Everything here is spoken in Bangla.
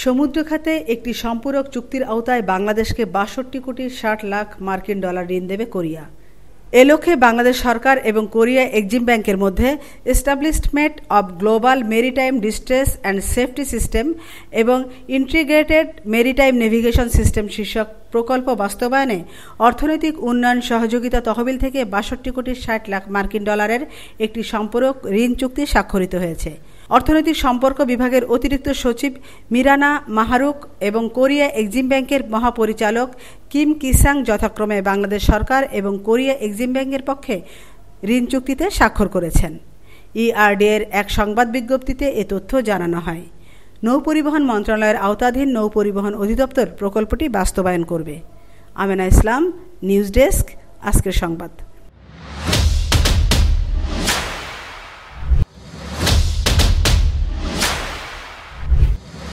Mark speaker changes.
Speaker 1: সমুদ্র খাতে একটি সম্পূরক চুক্তির আওতায় বাংলাদেশকে ৬২ কোটি ৬০ লাখ মার্কিন ডলার ঋণ দেবে কোরিয়া। এ লক্ষ্যে বাংলাদেশ সরকার এবং কোরিয়া এক্সিম ব্যাংকের মধ্যে establishment of global maritime distress and safety system এবং ইন্টিগ্রেটেড মেরিটাইম নেভিগেশন সিস্টেম শীর্ষক প্রকল্প বাস্তবায়নে অর্থনৈতিক উন্নয়ন সহযোগিতা তহবিল থেকে ৬২ কোটি ৬০ লাখ মার্কিন ডলারের একটি সম্পূরক ঋণ চুক্তি স্বাক্ষরিত হয়েছে। অর্থনৈতিক সম্পর্ক বিভাগের অতিরিক্ত সচিব মিরানা মাহারুক এবং কোরিয়া এক্সিম ব্যাংকের মহাপরিচালক কিম কিসাং যথাক্রমে বাংলাদেশ সরকার এবং কোরিয়া এক্সিম ব্যাংকের পক্ষে ঋণ চুক্তিতে স্বাক্ষর করেছেন। ইআরডি-এর এক সংবাদ বিজ্ঞপ্তিতে এ তথ্য জানানো হয়। নৌপরিবহন মন্ত্রণালয়ের আওতাধীন নৌপরিবহন অধিদপ্তর প্রকল্পটি বাস্তবায়ন করবে। আমেনা ইসলাম, নিউজ ডেস্ক, আজকের সংবাদ।